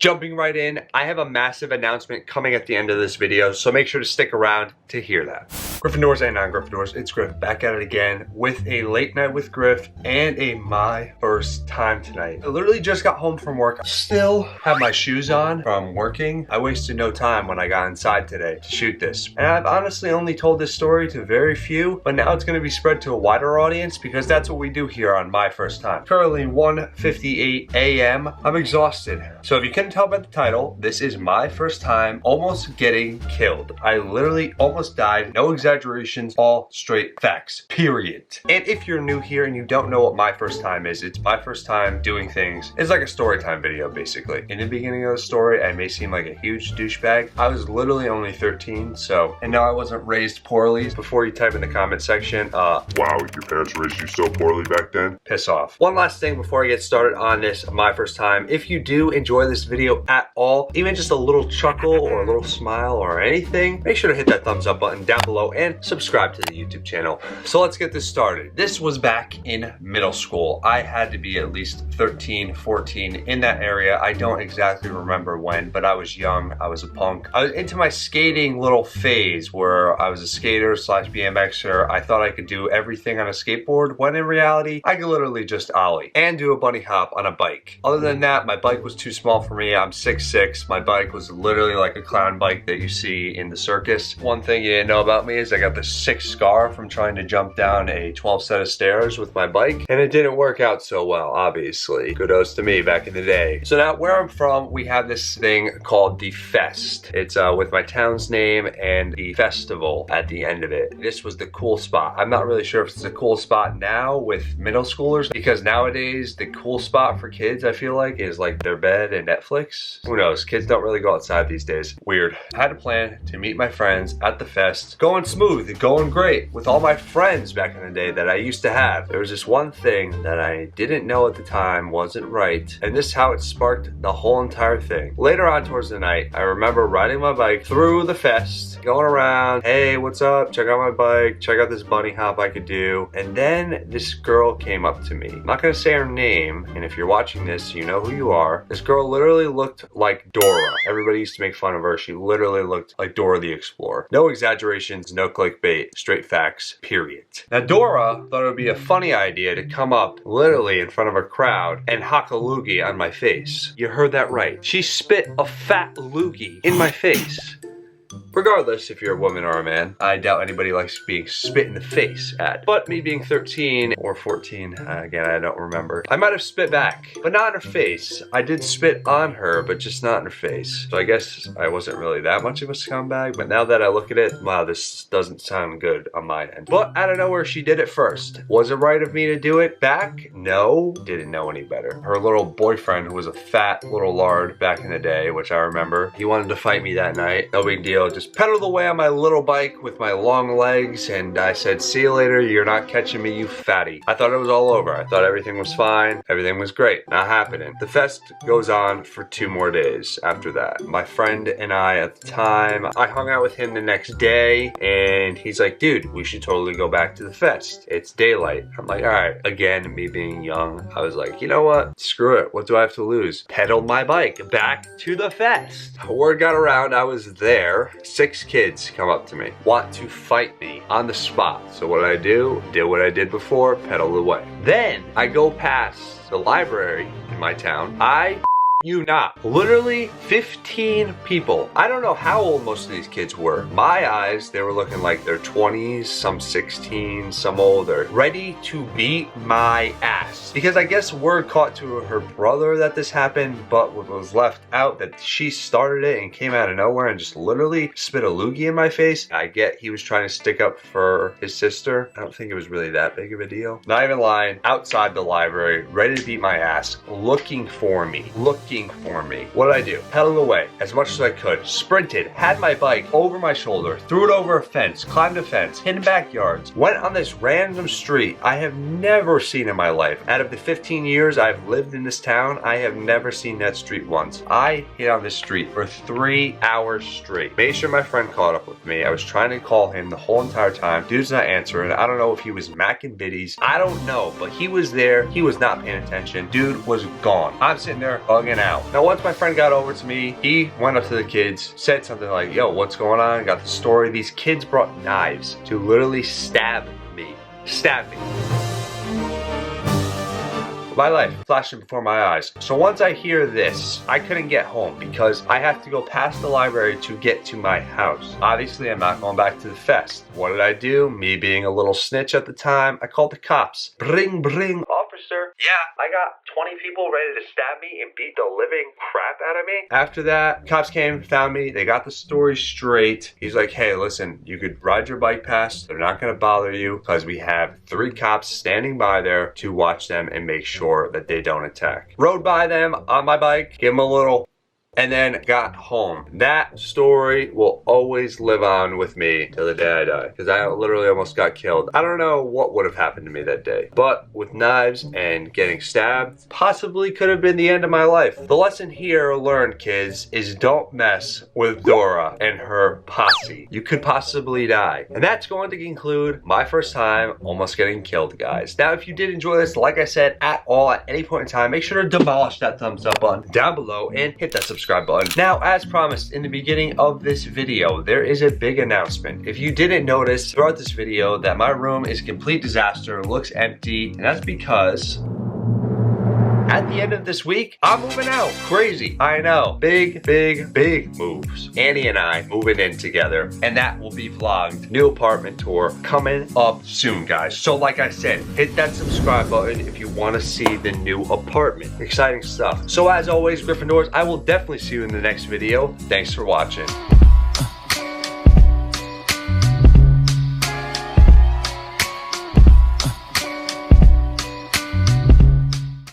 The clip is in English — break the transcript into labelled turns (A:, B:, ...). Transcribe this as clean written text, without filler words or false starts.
A: Jumping right in, I have a massive announcement coming at the end of this video, so make sure to stick around to hear that. Gryffindors and non-Gryffindors, it's Griff back at it again with a late night with Griff and a my first time tonight. I literally just got home from work. I still have my shoes on from working. I wasted no time when I got inside today to shoot this. And I've honestly only told this story to very few, but now it's going to be spread to a wider audience because that's what we do here on My First Time. Currently 1:58 a.m. I'm exhausted. So if you couldn't tell by the title, this is my first time almost getting killed. I literally almost died. No exaggerations, all straight facts, period. And if you're new here and you don't know what my first time is, it's my first time doing things. It's like a story time video, basically. In the beginning of the story, I may seem like a huge douchebag. I was literally only 13, and no, I wasn't raised poorly. Before you type in the comment section,
B: wow, your parents raised you so poorly back then?
A: Piss off. One last thing before I get started on this my first time. If you do enjoy this video at all, even just a little chuckle or a little smile or anything, make sure to hit that thumbs up button down below and subscribe to the YouTube channel. So let's get this started. This was back in middle school. I had to be at least 13, 14 in that area. I don't exactly remember when, but I was young. I was a punk. I was into my skating little phase where I was a skater slash BMXer. I thought I could do everything on a skateboard when in reality, I could literally just ollie and do a bunny hop on a bike. Other than that, my bike was too small for me. I'm 6'6". My bike was literally like a clown bike that you see in the circus. One thing you didn't know about me is I got this sick scar from trying to jump down a 12 set of stairs with my bike, and it didn't work out so well, obviously. Kudos to me back in the day. So now where I'm from, we have this thing called the Fest. It's with my town's name and the festival at the end of it. This was the cool spot. I'm not really sure if it's a cool spot now with middle schoolers, because nowadays the cool spot for kids, I feel like, is like their bed and Netflix. Who knows? Kids don't really go outside these days. Weird. I had a plan to meet my friends at the Fest. Going smooth, going great with all my friends back in the day that I used to have. There was this one thing that I didn't know at the time wasn't right, and this is how it sparked the whole entire thing. Later on towards the night, I remember riding my bike through the Fest, going around, hey, what's up? Check out my bike, check out this bunny hop I could do. And then this girl came up to me. I'm not gonna say her name, and if you're watching this, you know who you are. This girl literally looked like Dora. Everybody used to make fun of her. She literally looked like Dora the Explorer. No exaggerations, no clickbait, straight facts, period. Now Dora thought it would be a funny idea to come up literally in front of a crowd and hock a loogie on my face. You heard that right. She spit a fat loogie in my face. Regardless if you're a woman or a man, I doubt anybody likes being spit in the face at. But me being 13 or 14, again, I don't remember. I might have spit back, but not in her face. I did spit on her, but just not in her face. So I guess I wasn't really that much of a scumbag, but now that I look at it, wow, this doesn't sound good on my end. But I don't know where she did it first. Was it right of me to do it back? No, didn't know any better. Her little boyfriend, who was a fat little lard back in the day, which I remember, he wanted to fight me that night. No big deal, just pedaled away on my little bike with my long legs, and I said, see you later, you're not catching me, you fatty. I thought it was all over. I thought everything was fine. Everything was great. Not happening. The Fest goes on for 2 more days after that. My friend and I at the time, I hung out with him the next day, and he's like, dude, we should totally go back to the Fest. It's daylight. I'm like, all right. Again, me being young, I was like, you know what? Screw it. What do I have to lose? Pedaled my bike back to the Fest. Word got around I was there. 6 kids come up to me, want to fight me on the spot. So what did I do? Did what I did before, pedaled away. Then I go past the library in my town. You not. Literally 15 people. I don't know how old most of these kids were. My eyes, they were looking like their 20s, some 16, some older, ready to beat my ass. Because I guess word caught to her brother that this happened, but what was left out that she started it and came out of nowhere and just literally spit a loogie in my face. I get he was trying to stick up for his sister. I don't think it was really that big of a deal. Not even lying. Outside the library, ready to beat my ass, looking for me. What did I do? Pedaled away as much as I could, sprinted, had my bike over my shoulder, threw it over a fence, climbed a fence, hid in backyards, went on this random street I have never seen in my life. Out of the 15 years I've lived in this town, I have never seen that street once. I hid on this street for 3 hours straight. Made sure my friend caught up with me. I was trying to call him the whole entire time. Dude's not answering. I don't know if he was macking biddies. I don't know, but he was there. He was not paying attention. Dude was gone. I'm sitting there bugging freaking out. Now, once my friend got over to me, he went up to the kids, said something like, yo, what's going on? Got the story. These kids brought knives to literally stab me. Stab me. My life flashing before my eyes. So once I hear this, I couldn't get home because I have to go past the library to get to my house. Obviously, I'm not going back to the fest. What did I do? Me being a little snitch at the time, I called the cops. Bring, officer. Yeah, I got 20 people ready to stab me and beat the living crap out of me. After that, cops came, found me. They got the story straight. He's like, hey, listen, you could ride your bike past. They're not going to bother you because we have 3 cops standing by there to watch them and make sure that they don't attack. Rode by them on my bike, gave them a little, and then got home. That story will always live on with me till the day I die, because I literally almost got killed. I don't know what would have happened to me that day, but with knives and getting stabbed, possibly could have been the end of my life. The lesson here learned, kids, is don't mess with Dora and her posse. You could possibly die. And that's going to conclude my first time almost getting killed, guys. Now, if you did enjoy this, like I said, at any point in time, make sure to demolish that thumbs up button down below and hit that subscribe button. Now, as promised in the beginning of this video, there is a big announcement. If you didn't notice throughout this video that my room is a complete disaster, looks empty, and that's because at the end of this week, I'm moving out. Crazy, I know. Big moves. Annie and I moving in together, and that will be vlogged. New apartment tour coming up soon, guys. So like I said, hit that subscribe button if you want to see the new apartment. Exciting stuff. So as always, Gryffindors, I will definitely see you in the next video. Thanks for watching.